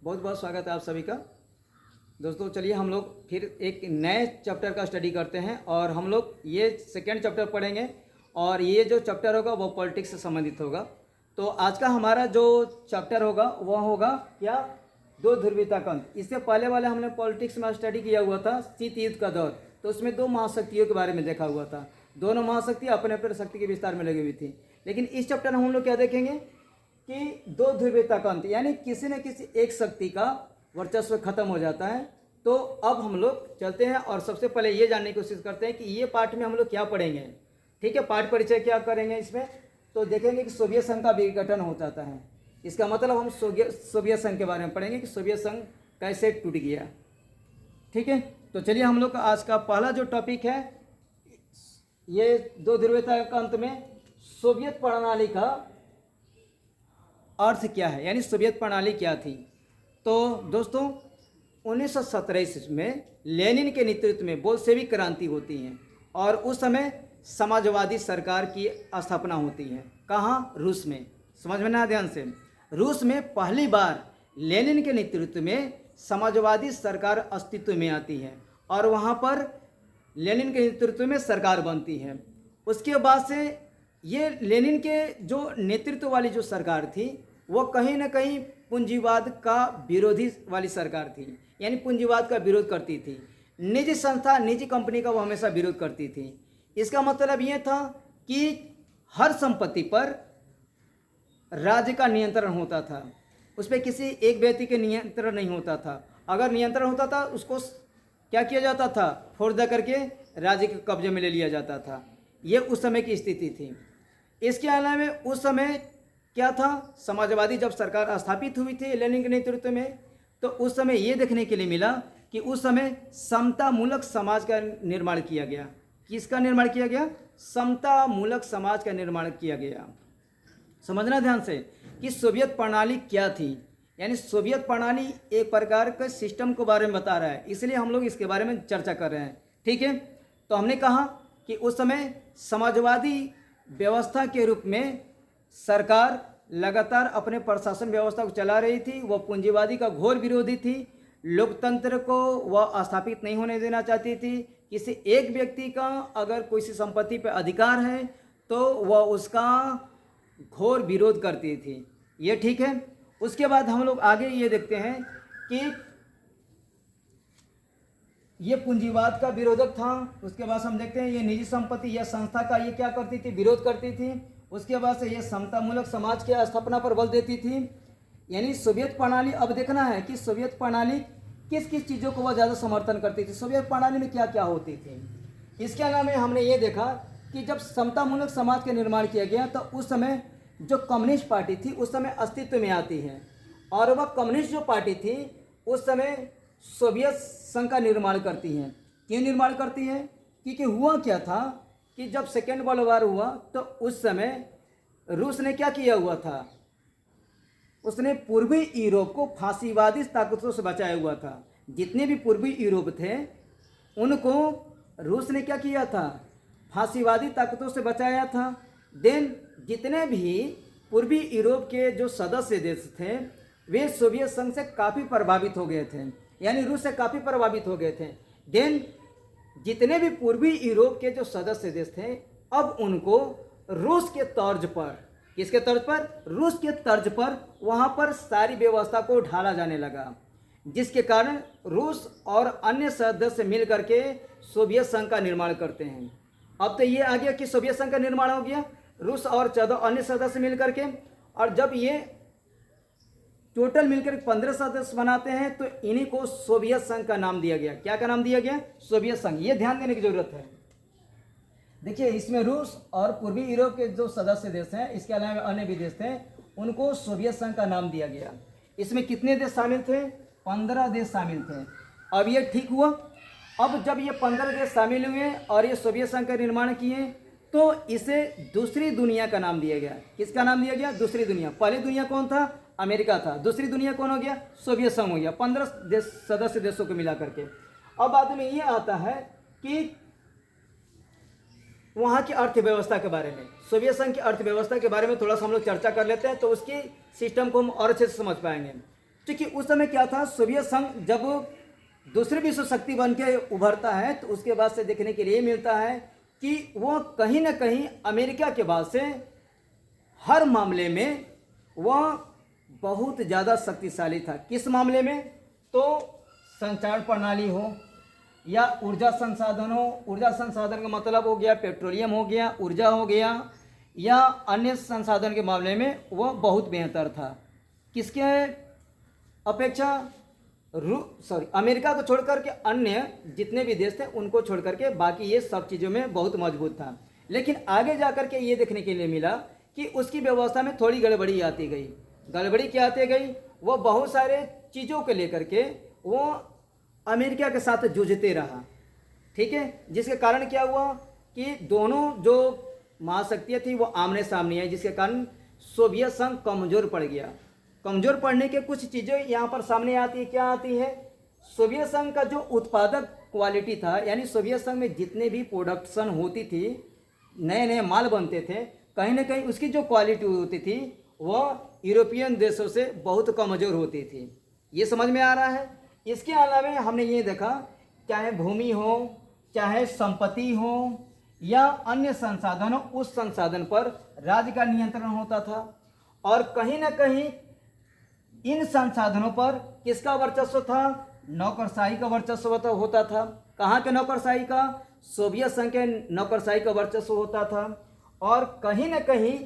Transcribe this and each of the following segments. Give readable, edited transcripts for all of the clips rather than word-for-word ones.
बहुत बहुत स्वागत है आप सभी का। दोस्तों चलिए हम लोग फिर एक नए चैप्टर का स्टडी करते हैं और हम लोग ये सेकेंड चैप्टर पढ़ेंगे और ये जो चैप्टर होगा वो पॉलिटिक्स से संबंधित होगा। तो आज का हमारा जो चैप्टर होगा वह होगा क्या, दो ध्रुवीयता का अंत। इससे पहले वाले हमने पॉलिटिक्स में स्टडी किया हुआ था शीत युद्ध का दौर, तो उसमें दो महाशक्तियों के बारे में देखा हुआ था। दोनों महाशक्तियाँ अपने अपने शक्ति के विस्तार में लगी हुई थी। लेकिन इस चैप्टर में हम लोग क्या देखेंगे कि दो ध्रुवीयता का अंत, यानी किसी न किसी एक शक्ति का वर्चस्व खत्म हो जाता है। तो अब हम लोग चलते हैं और सबसे पहले ये जानने की कोशिश करते हैं कि ये पार्ट में हम लोग क्या पढ़ेंगे। ठीक है, पाठ परिचय क्या करेंगे इसमें, तो देखेंगे कि सोवियत संघ का विघटन हो जाता है। इसका मतलब हम सोवियत संघ के बारे में पढ़ेंगे कि सोवियत संघ कैसे टूट गया। ठीक है, तो चलिए हम लोग का आज का पहला जो टॉपिक है ये दो ध्रुवीयता का अंत में सोवियत प्रणाली का अर्थ क्या है, यानी सोवियत प्रणाली क्या थी। तो दोस्तों 1917 में लेनिन के नेतृत्व में बोल्शेविक क्रांति होती है और उस समय समाजवादी सरकार की स्थापना होती है। कहाँ? रूस में। समझ में ना, ध्यान से। रूस में पहली बार लेनिन के नेतृत्व में समाजवादी सरकार अस्तित्व में आती है और वहाँ पर लेनिन के नेतृत्व में सरकार बनती है। उसके बाद से ये लेनिन के जो नेतृत्व वाली जो सरकार थी वो कहीं ना कहीं पूंजीवाद का विरोधी वाली सरकार थी, यानी पूंजीवाद का विरोध करती थी। निजी संस्था, निजी कंपनी का वो हमेशा विरोध करती थी। इसका मतलब ये था कि हर संपत्ति पर राज्य का नियंत्रण होता था, उस पर किसी एक व्यक्ति के नियंत्रण नहीं होता था। अगर नियंत्रण होता था उसको क्या किया जाता था, फोड़ करके राज्य के कब्जे में ले लिया जाता था। ये उस समय की स्थिति थी। इसके अलावा उस समय क्या था, समाजवादी जब सरकार स्थापित हुई थी लेनिन के नेतृत्व में, तो उस समय ये देखने के लिए मिला कि उस समय समतामूलक समाज का निर्माण किया गया। किसका निर्माण किया गया? समतामूलक समाज का निर्माण किया गया। समझना ध्यान से कि सोवियत प्रणाली क्या थी, यानी सोवियत प्रणाली एक प्रकार के सिस्टम के बारे में बता रहा है, इसलिए हम लोग इसके बारे में चर्चा कर रहे हैं। ठीक है, तो हमने कहा कि उस समय समाजवादी व्यवस्था के रूप में सरकार लगातार अपने प्रशासन व्यवस्था को चला रही थी। वह पूंजीवादी का घोर विरोधी थी। लोकतंत्र को वह स्थापित नहीं होने देना चाहती थी। किसी एक व्यक्ति का अगर किसी संपत्ति पर अधिकार है तो वह उसका घोर विरोध करती थी। ये ठीक है। उसके बाद हम लोग आगे ये देखते हैं कि ये पूंजीवाद का विरोधक था। उसके बाद हम देखते हैं ये निजी संपत्ति या संस्था का ये क्या करती थी, विरोध करती थी। उसके बाद से ये समतामूलक समाज की स्थापना पर बल देती थी। यानी सोवियत प्रणाली, अब देखना है कि सोवियत प्रणाली किस किस चीज़ों को वह ज़्यादा समर्थन करती थी, सोवियत प्रणाली में क्या क्या होती थी। इसके अलावा हमने ये देखा कि जब समतामूलक समाज का निर्माण किया गया तो उस समय जो कम्युनिस्ट पार्टी थी उस समय अस्तित्व में आती है और वह कम्युनिस्ट जो पार्टी थी उस समय सोवियत संघ का निर्माण करती हैं। क्यों निर्माण करती हैं? क्योंकि हुआ क्या था कि जब सेकेंड वर्ल्ड वॉर हुआ तो उस समय रूस ने क्या किया हुआ था, उसने पूर्वी यूरोप को फांसीवादी ताकतों से बचाया हुआ था। जितने भी पूर्वी यूरोप थे उनको रूस ने क्या किया था, फांसीवादी ताकतों से बचाया था। देन जितने भी पूर्वी यूरोप के जो सदस्य देश थे वे सोवियत संघ से काफ़ी प्रभावित हो गए थे, यानी रूस से काफ़ी प्रभावित हो गए थे। देन जितने भी पूर्वी यूरोप के जो सदस्य देश थे अब उनको रूस के तर्ज पर, किसके तर्ज पर? रूस के तर्ज पर वहाँ पर सारी व्यवस्था को ढाला जाने लगा, जिसके कारण रूस और अन्य सदस्य मिल करके सोवियत संघ का निर्माण करते हैं। अब तो ये आ गया कि सोवियत संघ का निर्माण हो गया रूस और 14 अन्य सदस्य मिल करके, और जब ये टोटल मिलकर 15 सदस्य बनाते हैं तो इन्हीं को सोवियत संघ का नाम दिया गया। क्या का नाम दिया गया? सोवियत संघ। ये ध्यान देने की जरूरत है। देखिए इसमें रूस और पूर्वी यूरोप के जो सदस्य देश हैं, इसके अलावा अन्य भी देश थे, उनको सोवियत संघ का नाम दिया गया। इसमें कितने देश शामिल थे? 15 देश शामिल थे। अब ये ठीक हुआ। अब जब ये 15 देश शामिल हुए और ये सोवियत संघ का निर्माण किए तो इसे दूसरी दुनिया का नाम दिया गया। किसका नाम दिया गया? दूसरी दुनिया। पहली दुनिया कौन था? अमेरिका था। दूसरी दुनिया कौन हो गया? सोवियत संघ हो गया, 15 देश सदस्य देशों को मिला करके। अब बाद में ये आता है कि वहाँ की अर्थव्यवस्था के बारे में, सोवियत संघ की अर्थव्यवस्था के बारे में थोड़ा सा हम लोग चर्चा कर लेते हैं तो उसकी सिस्टम को हम और अच्छे से समझ पाएंगे। क्योंकि उस समय क्या था, सोवियत संघ जब दूसरी विश्व शक्ति बन के उभरता है तो उसके बाद से देखने के लिए मिलता है कि वह कहीं ना कहीं अमेरिका के बाद से हर मामले में वह बहुत ज़्यादा शक्तिशाली था। किस मामले में? तो संचार प्रणाली हो या ऊर्जा संसाधन हो, ऊर्जा संसाधन का मतलब हो गया पेट्रोलियम हो गया, ऊर्जा हो गया, या अन्य संसाधन के मामले में वह बहुत बेहतर था। किसके अपेक्षा? अमेरिका को छोड़कर के अन्य जितने भी देश थे उनको छोड़कर के बाकी ये सब चीज़ों में बहुत मजबूत था। लेकिन आगे जाकर के ये देखने के लिए मिला कि उसकी व्यवस्था में थोड़ी गड़बड़ी आती गई। गड़बड़ी क्या आती गई? वो बहुत सारे चीज़ों को लेकर के वो अमेरिका के साथ जूझते रहा, ठीक है। जिसके कारण क्या हुआ कि दोनों जो महाशक्तियाँ थी वो आमने सामने आई, जिसके कारण सोवियत संघ कमज़ोर पड़ गया। कमज़ोर पड़ने के कुछ चीज़ें यहाँ पर सामने आती है। क्या आती है? सोवियत संघ का जो उत्पादक क्वालिटी था, यानी सोवियत संघ में जितने भी प्रोडक्शन होती थी, नए नए माल बनते थे, कहीं ना कहीं उसकी जो क्वालिटी होती थी वह यूरोपियन देशों से बहुत कमज़ोर होती थी। ये समझ में आ रहा है। इसके अलावा हमने ये देखा, चाहे भूमि हो, चाहे संपत्ति हो या अन्य संसाधन हो, उस संसाधन पर राज्य का नियंत्रण होता था। और कहीं ना कहीं इन संसाधनों पर किसका वर्चस्व था? नौकरशाही का वर्चस्व होता था। कहाँ के नौकरशाही का? सोवियत संघ के नौकरशाही का वर्चस्व होता था। और कहीं ना कहीं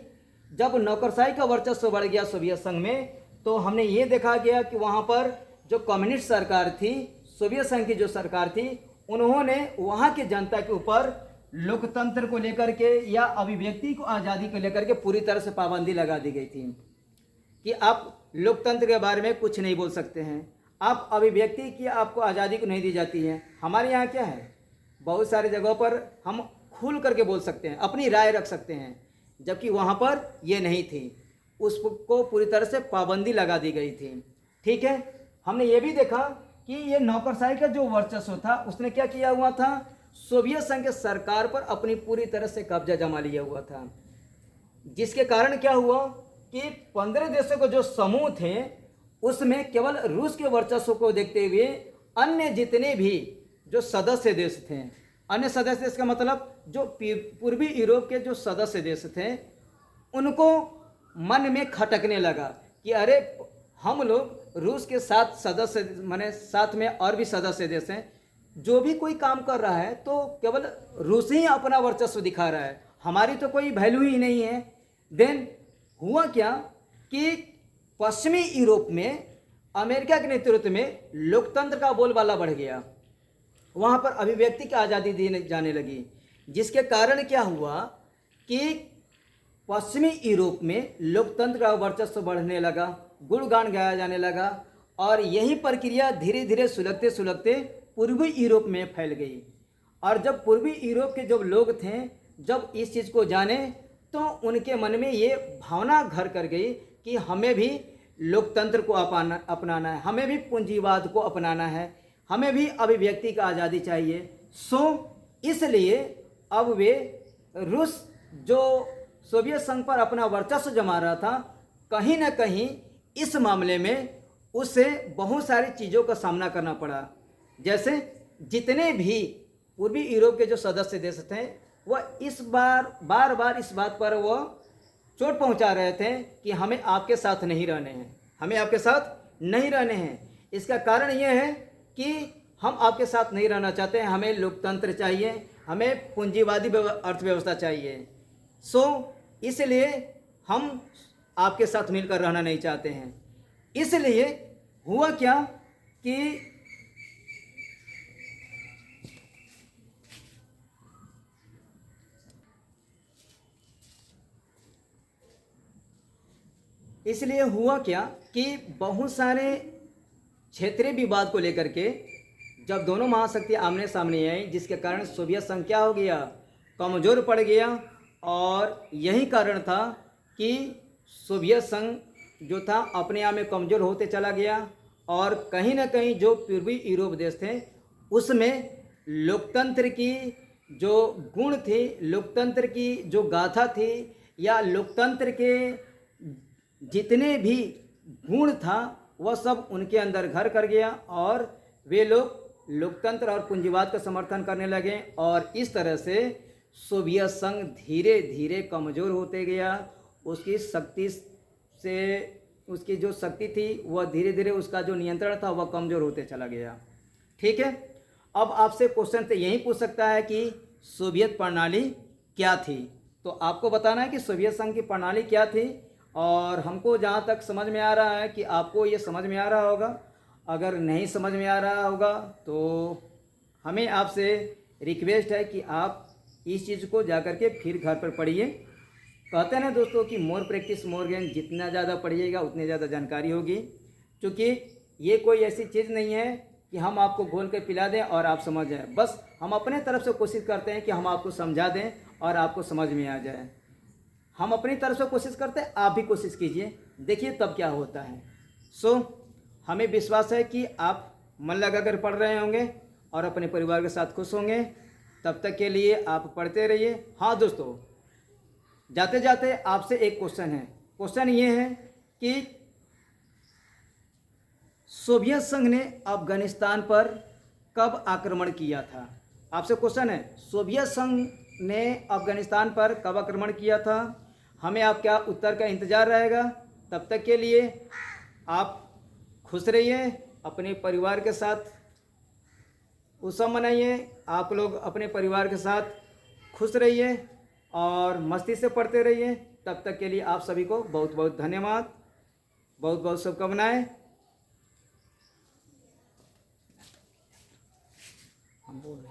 जब नौकरशाही का वर्चस्व बढ़ गया सोवियत संघ में, तो हमने ये देखा गया कि वहाँ पर जो कम्युनिस्ट सरकार थी, सोवियत संघ की जो सरकार थी, उन्होंने वहाँ की जनता के ऊपर लोकतंत्र को लेकर के या अभिव्यक्ति को आज़ादी को लेकर के पूरी तरह से पाबंदी लगा दी गई थी कि आप लोकतंत्र के बारे में कुछ नहीं बोल सकते हैं, आप अभिव्यक्ति की आपको आज़ादी को नहीं दी जाती है। हमारे यहाँ क्या है, बहुत सारी जगहों पर हम खुल करके बोल सकते हैं, अपनी राय रख सकते हैं, जबकि वहाँ पर ये नहीं थी, उसको पूरी तरह से पाबंदी लगा दी गई थी, ठीक है। हमने ये भी देखा कि ये नौकरशाही का जो वर्चस्व था उसने क्या किया हुआ था? सोवियत संघ के सरकार पर अपनी पूरी तरह से कब्जा जमा लिया हुआ था, जिसके कारण क्या हुआ कि 15 देशों के जो समूह थे उसमें केवल रूस के वर्चस्व को देखते हुए अन्य जितने भी जो सदस्य देश थे, अन्य सदस्य देश का मतलब जो पूर्वी यूरोप के जो सदस्य देश थे, उनको मन में खटकने लगा कि अरे हम लोग रूस के साथ सदस्य माने साथ में और भी सदस्य देश हैं, जो भी कोई काम कर रहा है तो केवल रूस ही अपना वर्चस्व दिखा रहा है, हमारी तो कोई वैल्यू ही नहीं है। देन हुआ क्या कि पश्चिमी यूरोप में अमेरिका के नेतृत्व में लोकतंत्र का बोलबाला बढ़ गया, वहाँ पर अभिव्यक्ति की आज़ादी दी जाने लगी, जिसके कारण क्या हुआ कि पश्चिमी यूरोप में लोकतंत्र का वर्चस्व बढ़ने लगा, गुणगान गाया जाने लगा, और यही प्रक्रिया धीरे धीरे सुलगते सुलगते पूर्वी यूरोप में फैल गई। और जब पूर्वी यूरोप के जो लोग थे जब इस चीज़ को जाने तो उनके मन में ये भावना घर कर गई कि हमें भी लोकतंत्र को अपनाना है, हमें भी पूंजीवाद को अपनाना है, हमें भी अभिव्यक्ति का आज़ादी चाहिए। इसलिए अब वे रूस जो सोवियत संघ पर अपना वर्चस्व जमा रहा था, कहीं ना कहीं इस मामले में उसे बहुत सारी चीज़ों का सामना करना पड़ा। जैसे जितने भी पूर्वी यूरोप के जो सदस्य देश थे वह इस बार बार इस बात पर वह चोट पहुंचा रहे थे कि हमें आपके साथ नहीं रहने हैं, हमें आपके साथ नहीं रहने हैं। इसका कारण यह है कि हम आपके साथ नहीं रहना चाहते हैं, हमें लोकतंत्र चाहिए, हमें पूंजीवादी अर्थव्यवस्था चाहिए। इसलिए हम आपके साथ मिलकर रहना नहीं चाहते हैं। इसलिए हुआ क्या कि बहुत सारे क्षेत्रीय विवाद को लेकर के जब दोनों महाशक्तियाँ आमने सामने आई, जिसके कारण सोवियत संघ क्या हो गया, कमज़ोर पड़ गया। और यही कारण था कि सोवियत संघ जो था अपने आप में कमज़ोर होते चला गया, और कहीं ना कहीं जो पूर्वी यूरोप देश थे उसमें लोकतंत्र की जो गुण थे, लोकतंत्र की जो गाथा थी, या लोकतंत्र के जितने भी गुण था वह सब उनके अंदर घर कर गया और वे लोग लोकतंत्र और पूंजीवाद का समर्थन करने लगे और इस तरह से सोवियत संघ धीरे धीरे कमज़ोर होते गया। उसकी शक्ति से उसकी जो शक्ति थी वह धीरे धीरे उसका जो नियंत्रण था वह कमज़ोर होते चला गया। ठीक है, अब आपसे क्वेश्चन तो यही पूछ सकता है कि सोवियत प्रणाली क्या थी। तो आपको बताना है कि सोवियत संघ की प्रणाली क्या थी और हमको जहाँ तक समझ में आ रहा है कि आपको ये समझ में आ रहा होगा। अगर नहीं समझ में आ रहा होगा तो हमें आपसे रिक्वेस्ट है कि आप इस चीज़ को जा कर के फिर घर पर पढ़िए। कहते हैं ना दोस्तों कि मोर प्रैक्टिस मोर गेन, जितना ज़्यादा पढ़िएगा उतनी ज़्यादा जानकारी होगी। क्योंकि ये कोई ऐसी चीज़ नहीं है कि हम आपको घोल के पिला दें और आप समझ जाएं। बस हम अपने तरफ से कोशिश करते हैं कि हम आपको समझा दें और आपको समझ में आ जाए। हम अपनी तरफ से कोशिश करते हैं, आप भी कोशिश कीजिए, देखिए तब क्या होता है। हमें विश्वास है कि आप मन लगा कर पढ़ रहे होंगे और अपने परिवार के साथ खुश होंगे। तब तक के लिए आप पढ़ते रहिए। हाँ दोस्तों, जाते जाते आपसे एक क्वेश्चन है। क्वेश्चन ये है कि सोवियत संघ ने अफगानिस्तान पर कब आक्रमण किया था। आपसे क्वेश्चन है, सोवियत संघ ने अफगानिस्तान पर कब आक्रमण किया था। हमें आपका उत्तर का इंतज़ार रहेगा। तब तक के लिए आप खुश रहिए, अपने परिवार के साथ उत्सव मनाइए। आप लोग अपने परिवार के साथ खुश रहिए और मस्ती से पढ़ते रहिए। तब तक के लिए आप सभी को बहुत बहुत धन्यवाद, बहुत बहुत शुभकामनाएं। हम बोल रहे हैं।